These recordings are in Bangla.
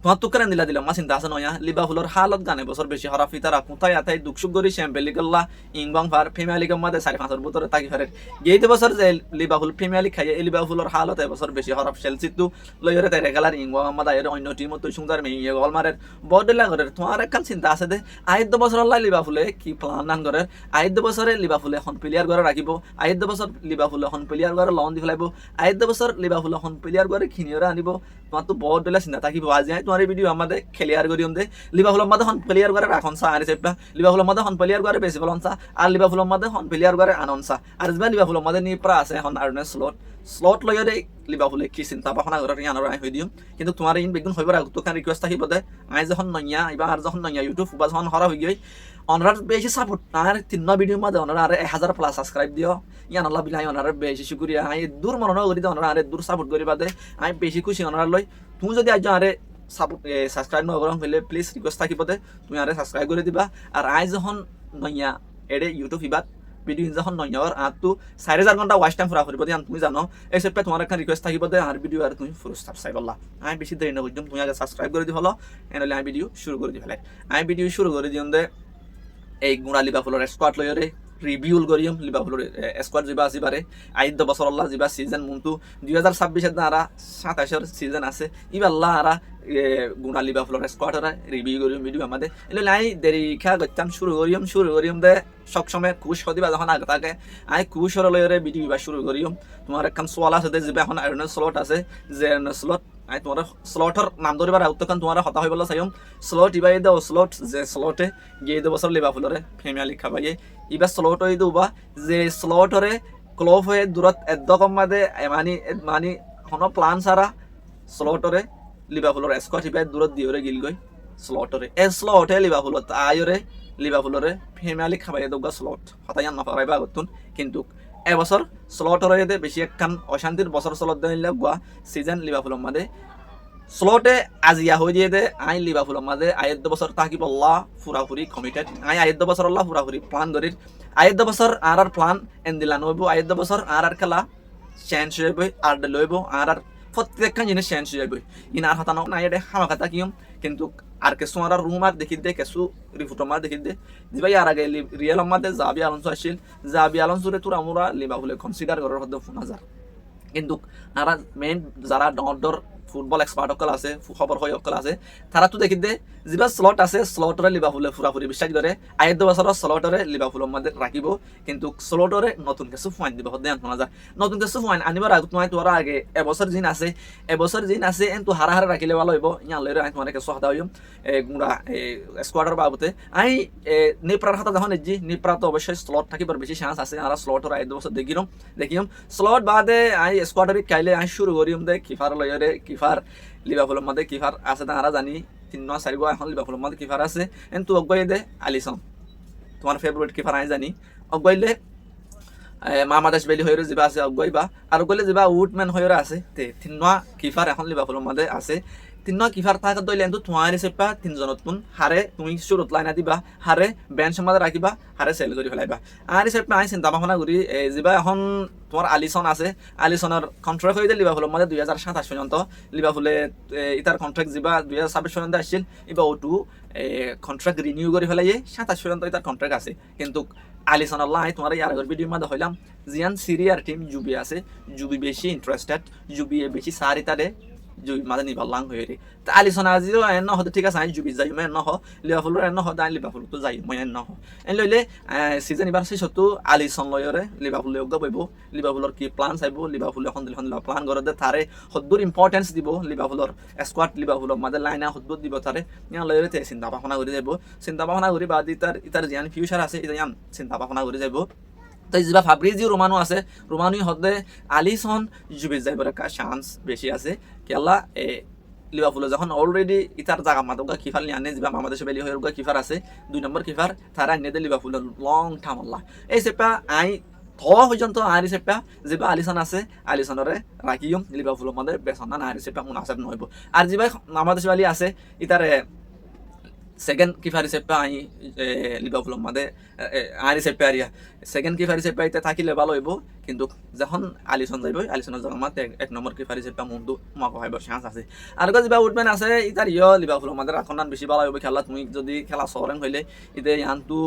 তোমার তো কেন দিলা মা চিন্তা আছে নয়া লিভারপুলের হালত গানে বছর বেশি হরা ফিতারা কোথায় আতাই দুঃখ গরি চ্যাম্পিয়ন লিগ আল্লাহ ইংবাং ফার প্রিমিয়ার লিগের মধ্যে 4-5 বছরে তাকি ফারে গেইতে বছর যে লিভারপুল প্রিমিয়ার লিগ খাইয়ে লিভারপুলের হালত এবছর বেশি হরা চেলসি তো লয়রে তাই রেগালার ইংবাং মধ্যে এর অন্য টিম তো সুন্দর মেয়ে গোল মারের বড়লা করে তোমার একখান চিন্তা আছে দে আইদ বছর আল্লাহ লিভারপুলে কি প্ল্যান নান করে আইদ বছরে লিভারপুলে এখন প্লেয়ার করে রাখিব আইদ বছর লিভারপুলে এখন প্লেয়ার করে লন দি ফেলাইব আইদ বছর লিভারপুলে এখন প্লেয়ার করে খিনিয়রা আনিব তোমার তো বড়লা চিন্তা থাকিব আজ তোমার এই ভিডিও আমাদের খেলিয়ার করিম দে লিভারপুলের মধ্যে হন প্লেয়ার করে রাখন সা আর সেপা লিভারপুলের মধ্যে হন প্লেয়ার করে বেশি বলন সা আর লিভারপুলের মধ্যে হন প্লেয়ার করে আনন সা আর যেবা লিভারপুলের মধ্যে নি প্রা আছে এখন আরনে স্লট লয়রে লিভারপুলে কি চিন্তা ভাবনা করে আনার আই হই দিম কিন্তু তোমার ইন বেগুন হইবার তো কান রিকোয়েস্ট থাকিব দে আই যখন নইয়া এবার আর যখন নইয়া ইউটিউব বা যখন হরা হই গই অনরার বেশি সাপোর্ট আর 3 ভিডিওর মধ্যে অনরা আর 1000 প্লাস সাবস্ক্রাইব দিও ইয়ান আল্লাহ বিলাই অনরার বেশি শুকরিয়া আই দূর মন করি দে অনরা আর দূর সাপোর্ট করি বাদে আই বেশি খুশি অনরা লই তুমি যদি আজ আরে সাবস্ক্রাইব নকরম হলে প্লিজ রিকোয়েস্ট থাকিব দে তুমি আরে সাবস্ক্রাইব করে দিবা আর আই যখন নইয়া এডে ইউটিউব ইবাত ভিডিও যখন নইয়ার আর তো 4000 ঘন্টা ওয়াচ টাইম পুরা করিব দিয়ান তুমি জানো এই সেপে তোমার একটা রিকোয়েস্ট থাকিব দে আর ভিডিও আর তুমি ফুল সাবস্ক্রাইব আল্লাহ আই বেশি দেরি না করিম তুমি আগে সাবস্ক্রাইব করে দি হলো এনলে আই ভিডিও শুরু করে দি ফেলে আই ভিডিও শুরু করে দিম দে এই গুণা লিভারপুলের স্কোয়াড লয়রে রিভিউল করিম লিভারপুলের স্কোয়াড যা আছে বারে আইদ বছর আল্লাহ যা সিজন মন্তু 2026 এর আরা 27 এর সিজন আছে ইবা আল্লাহ আরা গুণা লিভারপুলের স্কোয়াডরা রিভিউ করিম ভিডিও আমাদের এলে লাই দেরি খা গতাম শুরু করিম দে সব সময় খুশ হদিবা যখন আগে থাকে আই খুশ হরে লয়রে ভিডিও বা শুরু করিম তোমার একখান সোয়াল আছে যে এখন আয়রনের স্লট আছে যে স্লট আই তোমার স্লটর নাম ধরিবার আউতকান তোমার হতা হইবল চাইম স্লট ইবাই দাও স্লট যে স্লটে গিয়ে দে বছর লিভারপুলরে প্রিমিয়ার লিগ খাবাইয়ে ইবা স্লট হই দুবা যে স্লটরে ক্লব হয়ে দূরত একদম মাদে মানি হনো প্ল্যান সারা স্লটরে লিভারপুলর স্কোয়াড ইবাই দূরত দিওরে গিল গই স্লটরে এ স্লটে লিভারপুলত আয়রে লিভারপুলরে প্রিমিয়ার লিগ খাবাইয়ে দগা স্লট হতায়ান না পারাইবা গতুন কিন্তু এবছর স্লটরে দে বেশি একখান অশান্তির বছর স্লট দেন লাগবা সিজন লিভারপুলের মাঝে স্লটে আজিয়া হয়ে দিয়ে দে আই লিভারপুলের মাঝে আয়েদ বছর তাকিব আল্লাহ পুরাপুরি কমিটেড আই আয়েদ বছর আল্লাহ পুরাপুরি প্ল্যান ধরির আয়েদ বছর আর প্ল্যান এন দিলান হইব আয়েদ বছর আর খেলা চেঞ্জ হইব আর লইব আর প্রত্যেকখান জিনিস চেঞ্জ হইব ইনার হাতানো না এটা হামা খাতা কিয়ম কিন্তু আর কিছু আর রুম আর দেখি দে কিছু রিপোর্ট মার দেখি দে যেভাই আর আগে রিয়েল আমাদের জাবি আলonso আসছিল জাবি আলonsoরে তোর আমরা লিভারপুলে কনসিডার করার হতে 4000 কিন্তু আর মেইন যারা ডর ফুটবল এক্সপার্ট অকল আছে খবর হয় অকল আছে তারা তো দেখি দে যেবা স্লট আছে স্লটরে লিভারপুলে পুরাপুরি বিশ্বাস করে আয়েদ বছর স্লটরে লিভারপুলের মধ্যে রাখিব কিন্তু স্লটরে নতুন কিছু ফাইন দিব হতে শোনা যায় নতুন কিছু ফাইন আনিবার আগে তোমার তোরা আগে এবছর জিন আছে এন তো হারা রাখিলে ভালো হইব ইয়া লইরে আই তোমার কিছু হতা হইম গুড়া স্কোয়াডের বাবতে আই নিপ্রার হাতা যখন জি নিপ্রা তো অবশ্যই স্লট থাকিবার বেশি চান্স আছে আর স্লটর আয়েদ বছর দেখিম স্লট বাদে আই স্কোয়াডের কাইলে আই শুরু করিম দে কিফার লইরে কিফার লিভারপুলের মধ্যে কিফার আছে তারা জানি 3-4 এখন লিভারপুলের মধ্যে কিফার আছে এন তো অগবাই দে আলিসন তোমার ফেভারিট কিফার আই জানি অগবাইলে মামাদাস বেলি হয়ে যাবা আছে অগবাইবা আর গলে যাবা উডম্যান হয়ে আছে তে 3 কিফার এখন লিভারপুলের মধ্যে আছে 3 কিফার থাকা দইলে কিন্তু তোমার সেপা 3 জনতুন হারে তুমি শুরুত লাইনা দিবা হারে বেঞ্চ মধ্যে রাখিবা হারে সেল করে ফেলাইবা আর সেপা আই চিন্তা ভাবনা করি যাবা এখন তোমার আলিসন আছে আলিসনের কন্ট্রাক্ট হয়ে দিল লিভারপুলের মধ্যে 2027 পর্যন্ত লিভারপুলে ইতার কন্ট্রাক্ট যাবা 2026 পর্যন্ত আসছিল এবা ওটু কন্ট্রাক্ট রিনিউ করে ফেলাইয়ে 27 পর্যন্ত ইতার কন্ট্রাক্ট আছে কিন্তু আলিসন আল্লাহ তোমার ইয়ার আগের ভিডিওর মধ্যে হইলাম জিয়ান সিরিয়ার টিম জুবি আছে জুবি বেশি ইন্টারেস্টেড জুবি বেশি সারি তারে জুবি মাঝে নিবার লাং হয়ে রে তা আলিসন আজিও এন হতে ঠিক আছে জুবি যাই মই এন লিভারপুলের এন দাই লিভারপুল তো যাই মই এন এন লইলে সিজন এবার শেষ হতো আলিসন লয়রে লিভারপুলে উগা বইব লিভারপুলের কি প্ল্যান চাইব লিভারপুলে এখন প্ল্যান করে দে তারে হদ্দুর ইম্পর্টেন্স দিব লিভারপুলের স্কোয়াড লিভারপুলের মাঝে লাইনা হদ্দুর দিব তারে ইয়া লয়রে তে চিন্তা ভাবনা করে যাব চিন্তা ভাবনা করে বাদ ইতার জিয়ান ফিউচার আছে ইতান চিন্তা ভাবনা করে যাব তাই যেবা ফাব্রিজিও রোমানো আছে রোমানো হদে আলিসন জুবি যাইবার একটা চান্স বেশি আছে কেলা লিভারপুলে যখন অলরেডি ইতার জায়গা মাদকা কিফার নিয়ে আনে যেবা বাংলাদেশে বেলি হয়ে কিফার আছে 2 নম্বর কিফার তারা আনিয়ে দে লিভারপুলের লং টার্ম আল্লাহ এই সেপা আই পর্যন্ত আরি সেপা যেবা আলিসন আছে আলিসনরে রাখিম লিভারপুলের মধ্যে বেসন না আরি সেপা মুনাসেব নহইব আর যেবা বাংলাদেশে বেলি আছে ইতারে সেকেন্ড কিফার হিসেবে আই লিভারপুলের মাঝে আর হিসেবে আরিয়া সেকেন্ড কিফার হিসেবে আইতে থাকিলে ভালো হইব কিন্তু যখন আলিসন যাইব আলিসনের জায়গা মাতে এক নম্বর কিফার হিসেবে মুন্ডু মাকো হাইবার চান্স আছে আর যা উঠবেন আছে ইতার লিভারপুলের মাঝে এখন বেশি ভালো হইব খেলা তুমি যদি খেলা সরেন হইলে ইতে ইয়ানটু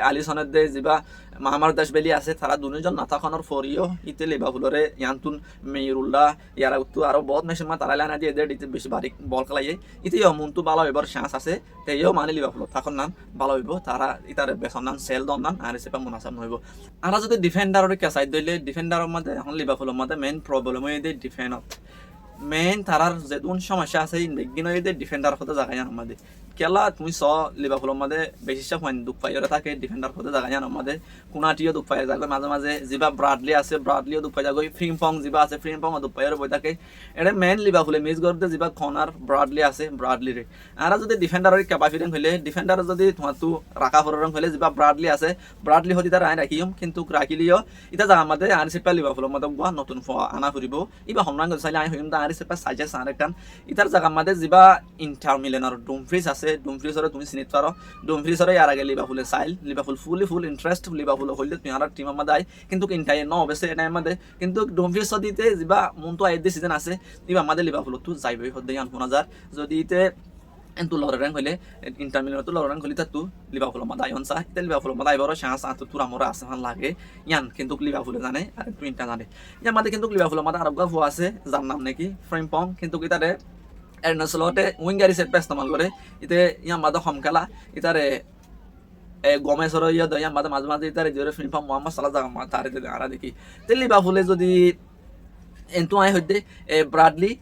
আলিসনের দে যা মাহমার দাসবেলি আছে তারা দুজন নাথাখনের ফরিও ইতে লিভারপুলরে ইয়ানতুন মেয়রুল্লাহ ইয়ারা উত্তু আরো বহুত মেশিন মা তারা লাইনা দিয়ে এদের বেশি বারিক বল খেলাইয়ে ইতে মুন্টু ভালো হইবার চান্স আছে তেও মানে লিভারপুল তখন নাম ভালো হইব তারা ইতার বেসন নাম সেল দন নাম আর সেপা মুনাসাব নহইব আর যদি ডিফেন্ডারের কেসাই দইলে ডিফেন্ডারের মধ্যে এখন লিভারপুলের মধ্যে মেইন প্রবলেম হয়ে যায় ডিফেন্ডত মেইন তারার যেতুন সমস্যা আছে বেগিন হয়ে যায় ডিফেন্ডার হতে জায়গায় আমাদের খেলা তুমি লিভারপুলের মধ্যে বেশি হয় দুঃখ পাই থাকে ডিফেন্ডার হতে জায়গায় আমাদের কোনাটিও দুঃখ পাই যাবে মাঝে মাঝে যা ব্রাডলি আছে ব্রাডলিও দুঃখ পাই যাবে ফ্রিম্পং যা আছে ফ্রিম্পং দুঃখ পাই বই থাকে এটা মেইন লিভারপুলে মিস করতে যা খনার ব্রাডলি আছে ব্রাডলিরে আর যদি ডিফেন্ডারের ক্যাপাসিটি হইলে ডিফেন্ডার যদি তোমার তো রাখা ফররং হইলে যা ব্রাডলি আছে ব্রাডলি হতে তারা রাখিম কিন্তু রাখিলিও এটা যা আমাদের আর সেপা লিভারপুলের মধ্যে নতুন আনা ফুরিব ইবা হমরাং চাইলে আই হইম আর সেপা সাজেস আর একটা ইতার জায়গা আমাদের যা ইন্টার মিলেনার ডুমফ্রিজ আছে ডুমফ্রিজরে তুমি চিনিত পারো ডুমফ্রিজরে ইয়ার আগে লিভারপুলে চাইল লিভারপুল ফুল ইন্টারেস্ট লিভারপুল হইলে তুমি আর টিম আমাদের আই কিন্তু ইন্টাই ন অবশ্যই এটা আমাদের কিন্তু ডুমফ্রিজ দিতে যা মনটো আইডি সিজন আছে ইবা আমাদের লিভারপুল তো যাইবই হদ্দে আন 1000 যদি ইতে এন্তু লরেন হইলে ইন্টার মিলান তো লরেন হইলে তো লিভারপুল আমাদের আইন চা ইতে লিভারপুল আমাদের আইবর চান্স আতো তুরা মোরা আছে ভাল লাগে ইয়ান কিন্তু লিভারপুলে জানে আর তুই ইন্টার জানে ইয়ার মধ্যে কিন্তু লিভারপুল আমাদের আরব গফ আছে যার নাম নাকি ফ্রেম্পং কিন্তু ইতারে এরনাসলতে উইঙ্গার হিসেবে ইস্তেমাল করে ইতে ইয়ার মাঝে হম খেলা ইতারে গমেসর ইয়া ইয়ার মাঝে মাঝে মাঝে ইতারে জোরে ফিল্ম মোহাম্মদ সালাহ জাগা তারে আরা দেখি তে লিভারপুলে যদি এন্তু আই হইতে ব্রাডলি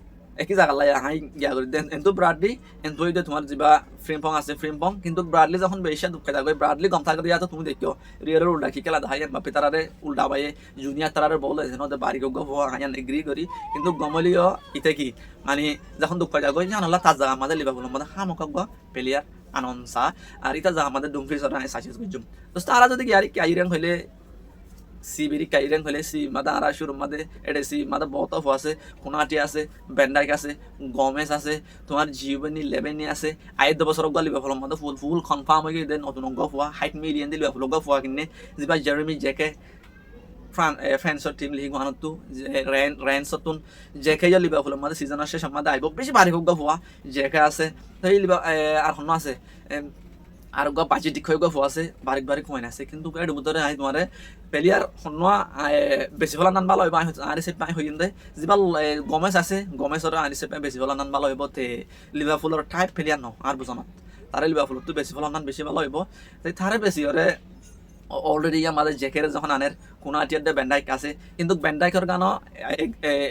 একই জায়গা লাই হাই গিয়া করে দেন এন্তু ব্রাডলি এন্তু হইতে তোমার যা ফ্রিম্পং আছে ফ্রিম্পং কিন্তু ব্রাডলি যখন বেশি দুঃখ থাকে ব্রাডলি গম থাকে দিয়া তো তুমি দেখিও রিয়ারের উল্টা কি খেলা দেখাই বাপি তারারে উল্টা বাইয়ে জুনিয়র তারারে বলে যেন বাড়ি গো হাইয়ান এগ্রি করি কিন্তু গমলিও ইতে কি মানে যখন দুঃখ থাকে জানালা তার জায়গা আমাদের লিভারপুলের মধ্যে হামক প্লেয়ার আনন্সা আর ইটা যা আমাদের ডুমফ্রিজর সাজেস করছুম তো তারা যদি গিয়ারি কাইরেন হইলে সিবিরি কাইরেন হলে সি মাদা আরা শুরু মাদে এটা সি মাদা বহুত অফ আছে কোনাটি আছে বেন্ডাইক আছে গমেজ আছে তোমার জীবনী লেবেনি আছে 8 বছর গলি ফলম মাদা ফুল কনফার্ম হয়ে গিয়ে নতুন অঙ্গ ফুয়া 60 মিলিয়ন দিলে ফলম ফুয়া কিনে যিবা জেরেমি জেকে ফ্রান্সৰ টিম লিগ ওয়ানতো ৰেন্সতুন জেকে লিবা ফলম মাদা সিজনৰ শেষ মাদা আইব বেশি ভারী হোক ফুয়া জেকে আছে সেই লিবা আর হন আছে আর বাজি দিক হয়ে গফ আছে বারিক কইন আছে কিন্তু এর ভিতরে আই তোমারে প্লেয়ার হন্না বেশি ভালো নান ভালো হইব আর সে পাই হইন দে যিবা গমেস আছে গমেসর আর সে বেশি ভালো নান ভালো হইব তে লিভারপুলের টাইপ প্লেয়ার ন আর বুঝনা তারে লিভারপুল তো বেশি ভালো নান বেশি ভালো হইব তাই তারে বেশি ওরে অলরেডি আমাদের জেকের যখন আনের কোনাটিয়ার বেন্ডাইক আছে কিন্তু বেন্ডাইকের গানও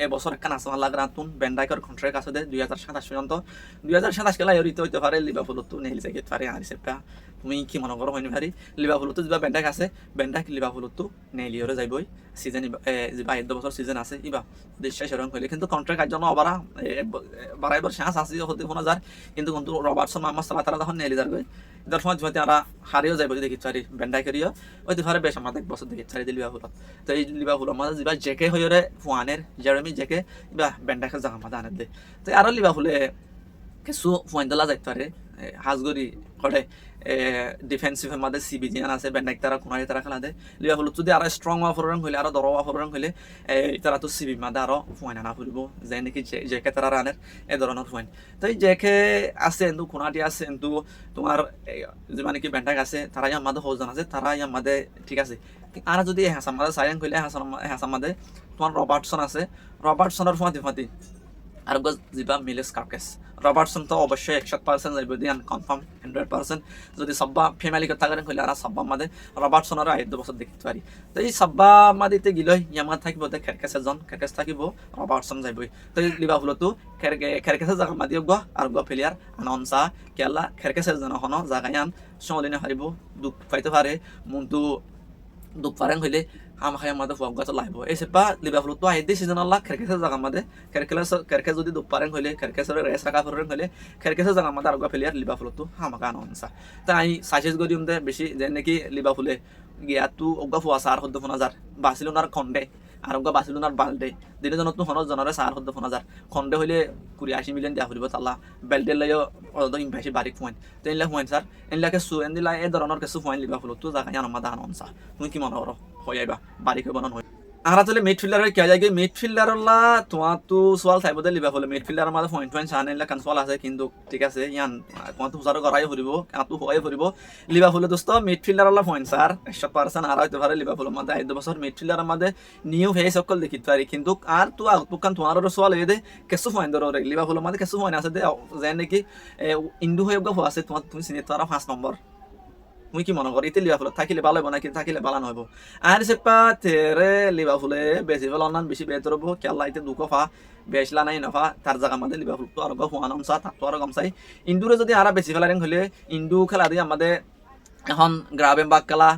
এবছর একটা নাচমান লাগ রাতুন বেন্ডাইকের কন্ট্রাক্ট আছে 2027 পর্যন্ত 2027 খেলা এরিতে হইতে পারে লিভারপুল তো নেইল জায়গা পারে আর সেটা তুমি কি মনে করো হইনি ভারি লিভারপুল তো যা বেন্ডাইক আছে বেন্ডাইক লিভারপুল তো নেইলিওরে যাইবই সিজন যা 8 বছর সিজন আছে ইবা দেশে সেরকম হইলে কিন্তু কন্ট্রাক্ট আর জন্য আবার বাড়াইবার চান্স আছে হতে কোনো যার কিন্তু রবার্টসন মোহাম্মদ সালাহ তারা যখন নেইলি যাবে এটার সময় যদি আমরা হারিয়েও যাইব দেখি চারি বেন্ডাইকেরিও ওই ধরে বেশ আমাদের এক বছর দেখি চারি লিভারপুলত তো এই লিভারপুল আমাদের যা জেকে হইরে ফুয়ানের জেরেমি জেকে ইবা বেন্ডাইকের জায়গা আমাদের আনে দে তো আরো লিভারপুলে কিছু ফুয়াইন্দলা যাইতে পারে হাজগরি করে ডিফেন্সিভের মধ্যে সিবিজিয়ান আছে বেন্ডাইক তারা কোনারি তারা খেলা দেয় লিভারপুল যদি আরো স্ট্রং অফারং হইলে আরো দর অফারং হইলে তারা তো সিবি মাদে আরো ফুয়াইন আনা ফুরিব যে নাকি জেকে তারা রানের এ ধরনের ফুয়াইন তো এই জেকে আছে কিন্তু কোনাটি আছে কিন্তু তোমার যে মানে কি বেন্ডাইক আছে তারাই আমাদের হৌজন আছে তারাই আমাদের ঠিক আছে আর যদি হাসান মাদে সাইন কইলে হাসান মাদে তোমার রবার্টসন আছে রবার্টসনের ফাঁতি আর যা মিলেস কার্কেস রবার্টসন তো অবশ্যই 100% যাইব দিয়ান কনফার্ম 100% যদি সব্বা ফ্যামিলি কথা করেন কইলে আর সব্বা মাদে রবার্টসনের 8 বছর দেখতে পারি তো এই সব্বা মাদিতে গিলই ইয়ামা থাকিব তে খেরকেস থাকিব রবার্টসন যাইবই তো লিভারপুল তো খেরকেসের জায়গা মাদিও গো আর গো প্লেয়ার আনন্সা কেলা খেরকেসের জন্য হনো জায়গায়ান সমলিনে হারিব দুঃখ পাইতে পারে মনটো দুঃখ পারেন হইলে আমাকে আমাদের ফোকাস লাইব এই সেপা লিভারপুল তো আইদি সিজন আল্লাহ খেরকেসের জায়গা আমাদের খেরকেস যদি দুঃখ পারেন হইলে খেরকেসের রেস রাখা করেন হইলে খেরকেসের জায়গা আমাদের আরো প্লেয়ার লিভারপুল তো আমাকে আনন্সা তাই সাজেস্ট করি দে বেশি যে নাকি লিভারপুলে গিয়া তো অজ্ঞা ফুয়া সার হদ্দ 1000 বার্সেলোনার খন্ডে আর অজ্ঞা বার্সেলোনার বালডে দিনে জনত হনর জনরে সার হদ্দ 1000 খন্ডে হইলে 80 মিলিয়ন দিয়া ফুরিব তাল্লা বেলডেল লাইও অদ ইম্পেশি বারিক পয়েন্ট তো এনলা পয়েন্ট স্যার এনলা কেসু এনলা এই ধরনের কেসু পয়েন্ট লিভারপুল তো জায়গা জানো মাদা আনন স্যার তুমি কি মনে করো হয়ে আইবা বারিক বনন হয় আর আসলে মিডফিল্ডারের কে যায় মিডফিল্ডারলা তোমার তো সোয়াল থাইব দে লিভারপুল মিডফিল্ডার মাঝে পয়েন্ট সান এনলা কান সোয়াল আছে কিন্তু ঠিক আছে ইয়ান তোমার তো হুজারও করাই ফুরিব কান তো হয়ে ফুরিব লিভারপুলে দোস্ত মিডফিল্ডারলা পয়েন্ট স্যার 100% আর হইতে পারে লিভারপুলের মধ্যে 5 বছর মিডফিল্ডারের মধ্যে নিউ ফেস সকল দেখি পারি কিন্তু আর তো তুকান তোমার সোয়াল হয়ে দে কেসু পয়েন্ট ধরো লিভারপুলের মধ্যে কেসু পয়েন্ট আছে দে যেন নাকি ইন্ডু হয়ে গো আছে তোমার তুমি চিনি তো আর 5 নম্বর মুই কি মনে করি ইতে লিভারপুল থাকিলে ভালো হইব নাকি থাকিলে ভালো নহইব আর সেপা তেরে লিভারপুলে বেশি ভালো অন্যান্য বেশি বেহতর হবো খেলা ইতে দুকফা বেশলা নাই নফা তার জায়গা আমাদের লিভারপুল তো আর হুয়ান অমসা তো আর গমসাই ইন্ডুরে যদি আর বেশি ফেলারেন হলে ইন্ডু খেলা দিয়ে আমাদের এখন গ্রাবেন বাগ খেলা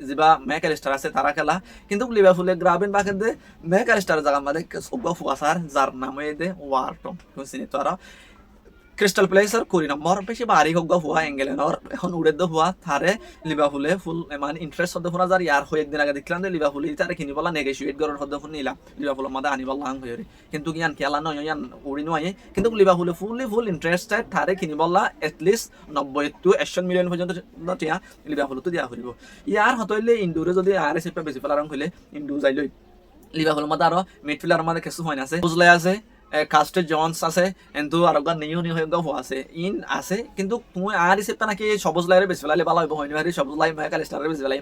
যা ম্যাকালিস্টার আছে তারা খেলা কিন্তু লিভারপুলে গ্রাবেন বাগের দে ম্যাকালিস্টার জায়গা আমাদের সব ফুয়াসার যার নামে দে ওয়ারটম চিনি তো আর ক্রিস্টাল প্লেসার 20 নম্বর বেশি বাড়ি হোক হুয়া এঙ্গেলেনর এখন উড়ে হুয়া থারে লিভারপুলে ফুল মানে ইন্টারেস্ট হতে ফোনা যার ইয়ার হয়ে একদিন আগে দেখলাম যে লিভারপুল তারে কিনি বলা নেগোশিয়েট করার হতে ফোন নিলাম লিভারপুলের মধ্যে আনি বললাম হয়ে কিন্তু ইয়ান খেলা নয় ইয়ান উড়ি নয় কিন্তু লিভারপুলে ফুল ইন্টারেস্টেড থারে কিনি বললা এটলিস্ট 90 to 100 মিলিয়ন পর্যন্ত টিয়া লিভারপুল তো দিয়া ফুরিব ইয়ার হতইলে ইন্ডুরে যদি আর এসে বেশি ফেলারং হইলে ইন্ডু যাইলই লিভারপুলের মধ্যে আরো মিডফিল্ডার মধ্যে কিছু হয় না আছে বুঝলাই আছে কাস্টে জনস আছে কিন্তু আর নিউ নিউ হয়ে আছে ইন আছে কিন্তু তুমি আর হিসেবে নাকি সবুজ লাইরে বেশি পেলালে ভালো হইব হয়নি ভারি সবুজ লাই মেকা স্টারে বেশি পেলাই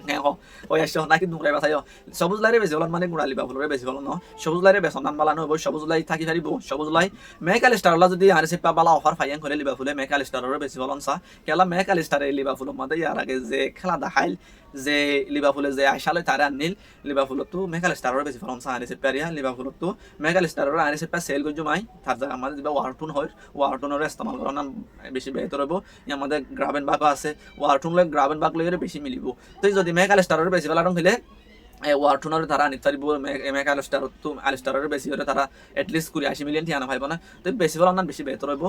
ওই আসছে নাকি দুমরাই বাসাই সবুজ লাইরে বেশি ভালো মানে গুড়ালি বাবুলরে বেশি ভালো ন সবুজ লাইরে বেসন নাম বালানো হইব সবুজ লাই থাকি পারিব সবুজ লাই মেকা স্টারলা যদি আর হিসেবে বালা অফার ফাইয়ান করে লিভারপুলে মেকা স্টারের বেশি ভালো সা খেলা মেকা স্টারে লিভারপুলের মধ্যে ইয়ার আগে যে খেলা দেখাইল যে লিভারপুলে যে আইসালে তারা আনিল লিভারপুলত তো মেকা স্টারের বেশি ভালো সা আর হিসেবে পারিয়া লিভারপুলত তো মেকা স্টারের আর হিসেবে সেল গজু মাই তার জায়গা আমাদের যে ওয়ার্টুন হয় ওয়ার্টুনের ইস্তেমাল করার নাম বেশি বেহতর হইব আমাদের গ্রাবেন বাগ আছে ওয়ার্টুন লয় গ্রাবেন বাগ লইরে বেশি মিলিব তো যদি মেকা স্টারের বেশি ভালো হইলে ওয়ার্টুনের তারা আনিতে পারিব মেকা আলিস্টারের বেশি হলে তারা এটলিস্ট 80 মিলিয়ন টিয়া পাইব না তো বেশি ভালো না বেশি বেহতর হইব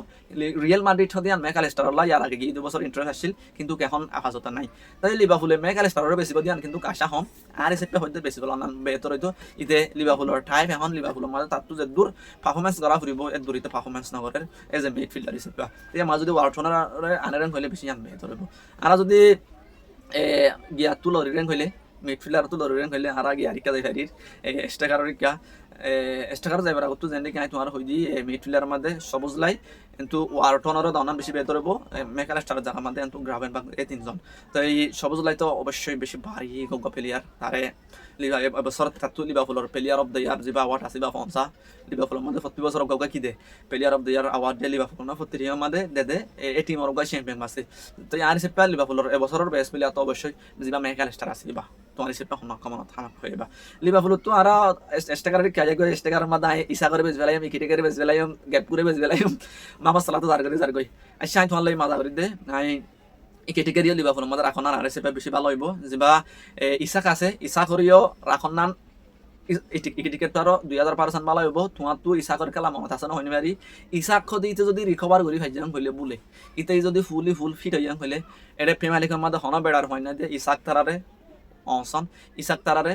রিয়েল মাদ্রিদ হদি আর মেকা আলিস্টারলা ইয়ার আগে 2 বছর ইন্টারেস্ট আসছিল কিন্তু এখন আফাজতা নাই তাই লিভারপুলে মেকা আলিস্টারের বেশি বদিয়ান কিন্তু আশা হম আর এসে হইতে বেশি ভালো না বেহতর হইতো ইতে লিভারপুলের টাইপ এখন লিভারপুলের মাঝে তার তো যে দূর পারফরমেন্স করা ফুরিব এর দূরিতে পারফরমেন্স নগরের এজ এ মিডফিল্ডার হিসেবে এই মাঝে যদি ওয়ার্টুনের আনারেন হইলে বেশি আন বেহতর হইব আর যদি গিয়া তুলরিরেন হইলে মিডফিল্ডার তো দরবেন হইলে আর আগে আরিকা যাই ফারির স্টাকার যাইবার আগত যেন কি তোমার হই দি মিডফিল্ডার মধ্যে সবুজ লাই কিন্তু ওয়ার্টনেরও দানান বেশি বেহতর হইব মেকালাস্টারের জায়গা মধ্যে কিন্তু গ্রাবেন বাগ এই তিনজন তো এই সবুজ লাই তো অবশ্যই বেশি ভারী গগা প্লেয়ার তারে বছর তাতো লিভারপুলের প্লেয়ার অফ দ্য ইয়ার যা অ্যাওয়ার্ড আছে বা ফনসা লিভারপুলের মধ্যে 40 বছর গগা কি দে player of the year award দে লিভারপুল না 40 এর মধ্যে দে এই টিমের গগা চ্যাম্পিয়ন আছে তো আর হিসেবে লিভারপুলের এবছরের বেস্ট প্লেয়ার তো অবশ্যই যা মেকালাস্টার আছে বা তোমার হিসেবে কোনো কামনা থানা হইবা লিভারপুল তো আর স্টাকারের কাজে করে স্টাকারের মধ্যে ইসা করে বেশ বেলাইম ইকিটে করে বেশ বেলাইম গ্যাপ করে বেশ বেলাইম মামা সালা তো যার গই আচ্ছা আমি তোমার মাথা করে দে আমি ইকিটে দিয়ে লিভারপুলের মধ্যে রাখন আর হিসেবে বেশি ভালো হইব যা ইসাক আছে ইসা করিও রাখন নান ইকিটিকে তো আরো 2000% ভালো হইব তোমার তো ইসাকর খেলা মনত আছে না হইনি মারি ইসাক দিতে যদি রিকভার করি ভাই যান হইলে বলে ইতে যদি ফুল ফিট হইয়ান হইলে এটা প্রিমিয়ার লিগের মধ্যে হন বেড়ার হয় না যে ইসাক তারারে অসন ইসাক তারারে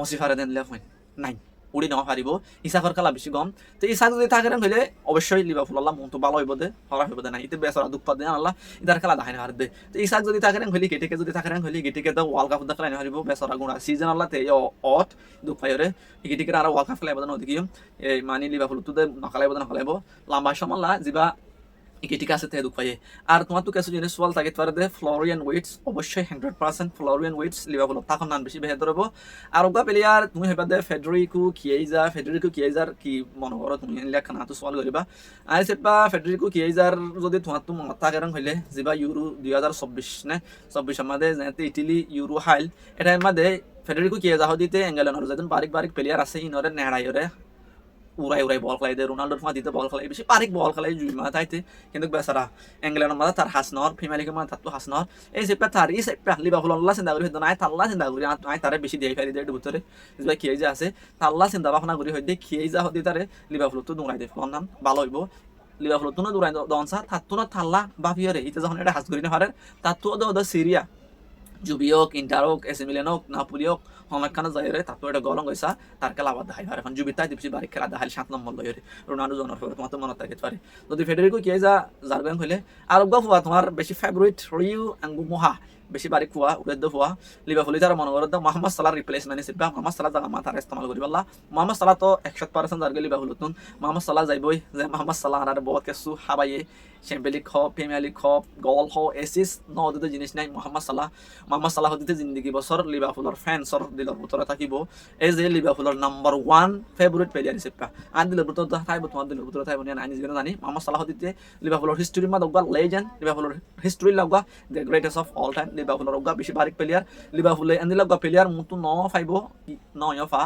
অসিফারে দেন লেখ হয় নাই উড়ি নেওয়া পারিব ইসাকর খেলা বেশি কম তো ইসাক যদি থাকে হইলে অবশ্যই লিভারপুল আল্লাহ মন তো ভালো হইব দে হরা হইব দে না ইতে বেসরা দুঃখ দেন আল্লাহ ইদার খেলা দেখাই হার দে তো ইসাক যদি থাকে হইলে গেটিকে যদি থাকে হইলে গেটিকে তো ওয়ার্ল্ড কাপ দেখাই না হারিব বেসরা গুণা সিজন আল্লাহ তে অট দুঃখ পাইরে গেটিকে আর ওয়ার্ল্ড কাপ খেলাইব না ওদিকে এই মানি লিভারপুল তো নখালাইব না নখালাইব লম্বা সময় যা ঠিক আছে দুঃখ পাই আর তোমার তো কিছু জিনিস সোয়াল থাকে পারে ফ্লোরিয়ান উইটস অবশ্যই 100% ফ্লোরিয়ান উইটস লিভারপুল তখন নাম বেশি বেহতর হবো আর ওগা প্লেয়ার তুমি হেবা দে ফেডেরিকো কিয়েজার কি মনে করো তুমি লেখা না তো সোয়াল করিবা আর সেবা ফেডেরিকো কিয়েজার যদি তোমার তো মত থাকে হইলে যা ইউরো 2024 নে 24 মধ্যে যেতে ইটালি ইউরো হাইল এটার মধ্যে ফেডেরিকো কিয়েজা দিতে এঙ্গেলেনর যেদিন বারিক প্লেয়ার আছে ইনরে নেড়াইরে উড়াই বল খেলাই দেয় রোনাল্ডোর মা দিতে বল খেলাই বেশি পারিক বল খেলাই জুই মা তাইতে কিন্তু বেচারা ইংল্যান্ডের মাঝে তার হাসনর প্রিমিয়ার লিগের মাঝে তার তো হাসনর এই সেপটা তার এই সেপটা লিভারপুল আল্লাহ চিন্তা করি হয়তো নাই তাল্লা চিন্তা করি আই তারে বেশি দিয়ে ফেলি দেয় ভিতরে যে খেয়ে যা আছে তাল্লা চিন্তা ভাবনা করি হইতে খেয়ে যা হতে তারে লিভারপুল তো দৌড়াই দেয় ফোন নাম ভালো হইব লিভারপুল তো না দৌড়াই দনসা তার তো না থাল্লা বাপিয়ারে ইতে যখন এটা হাস করি না পারে তার তো সিরিয়া জুবি হোক ইন্টার হোক এসি মিলেন হোক নাপুলি হোক হমাখানা যাইরে তারপর এটা গলং হয়েছা তার খেলা আবার দেখাই আর এখন জুবি তাই দিপসি বাড়ি খেলা দেখাই 7 নম্বর লইরে রোনাল্ডো জনের পরে তোমার তো মনে থাকে পারে যদি ফেডেরিকো কি যা জারবেন হইলে আর গফুয়া তোমার বেশি ফেভারিট রিউ আঙ্গু মোহা বেশি বাড়ি খুয়া উড়েদ খুয়া লিভারপুলে যারা মনে করে মোহাম্মদ সালাহ রিপ্লেসমেন্ট হিসেবে মোহাম্মদ সালাহ জায়গা মাথার ইস্তেমাল করি বললা মোহাম্মদ সালাহ তো 100% যার লিভারপুল নতুন মোহাম্মদ সালাহ যাইবই যে মোহাম্মদ সালাহ আর বহুত কিছু হাবাইয়ে চ্যাম্পিয়ন লিগ হপ প্রিমিয়ার লিগ হপ গোল হ এসিস ন দিতে জিনিস নাই মোহাম্মদ সালাহ দিতে জিন্দগি বছর লিভারপুলের ফ্যান্সর দিলের ভিতরে থাকিব এই যে লিভারপুলের নাম্বার 1 ফেভারিট প্লেয়ার হিসেবে আর দিলের ভিতরে থাকব তোমার দিলের ভিতরে থাকব না আইনি জানি মোহাম্মদ সালাহ দিতে লিভারপুলের হিস্ট্রির মধ্যে ওগা লেজেন্ড লিভারপুলের হিস্ট্রি লাগা the greatest of all time লিভারপুলের ওগা বেশি বারিক প্লেয়ার লিভারপুলে এন্দি লাগা প্লেয়ার মুতু ন ফাইব ন ইফা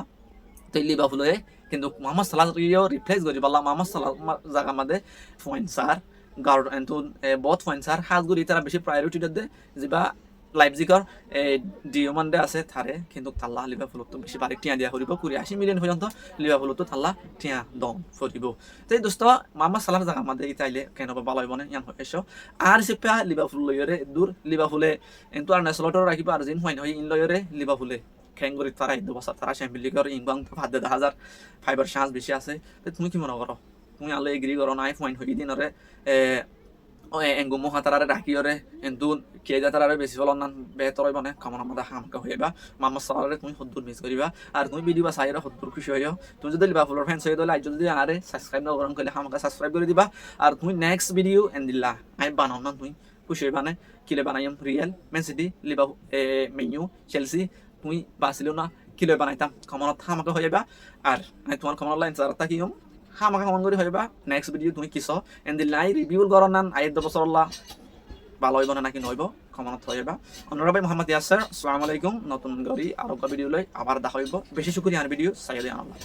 তো লিভারপুলে কিন্তু মোহাম্মদ সালাহ রিপ্লেস করি বললা মোহাম্মদ সালাহ জায়গা মধ্যে পয়েন্ট স্যার গার্ড এন্ড বহুত পয়েন্ট স্যার হাজগুড়ি তারা বেশি প্রায়োরিটি দে যা লাইপজিগর ডিওমান্ডে আছে থারে কিন্তু তাল্লা লিভারপুলত তো বেশি বারে টিয়া দিয়া করিব 80 মিলিয়ন পর্যন্ত লিভারপুলত তো তাল্লা টিয়া দম করিব তাই দোস্ত মোহাম্মদ সালাহ জায়গা মধ্যে ইতাইলে কেন ভালো হইব না ইয়ান এসো আর সিপা লিভারপুল লইরে দূর লিভারপুলে ইন্টারন্যাশনাল রাখিব আর জিন হয় ইন লইরে লিভারপুলে খেঙ্গরি তারা 2 বছর তারা চ্যাম্পিয়ন লিগের ইংবাং 5,000 ফাইবার চান্স বেশি আছে তুমি কি মনে করো তুমি আলো এগ্রি করো নাই পয়েন্ট হই দিন রে এঙ্গু মহা তারারে রাখি রে কিন্তু কে যা তারারে বেশি ফলন না বেহতর হইব না কামনা মাদা হামকা হইবা মোহাম্মদ সালাহরে তুমি হদ্দুর মিস করিবা আর তুমি ভিডিও বা চাইরা হদ্দুর খুশি হইও তুমি যদি লিভারপুলের ফ্যান্স হই দলে আজ যদি আরে সাবস্ক্রাইব না করন কইলে হামকা সাবস্ক্রাইব করে দিবা আর তুমি নেক্সট ভিডিও এন্ড দিলা আই বানাও না তুমি খুশি হইবা না কিলে বানাইম রিয়াল ম্যান সিটি লিভারপুল মেনু চেলসি তুমি বার্সেলোনা কিলে বানাইতাম কমনত হামকা হইবা আর আমি তোমার কমন লাইন চারটা কি হম হামাকা কমন করি হইবা নেক্সট ভিডিও তুমি কিছ এন্ড দি লাই রিভিউ করো না আইদ বছর ভালো হইব না নাকি নইব কমনত হইবা অন্যরা ভাই মোহাম্মদ ইয়াসার আসসালামু আলাইকুম নতুন গরি আরো ভিডিও লই আবার দেখা হইব বেশি শুকরিয়া আর ভিডিও চাই দিও আল্লাহ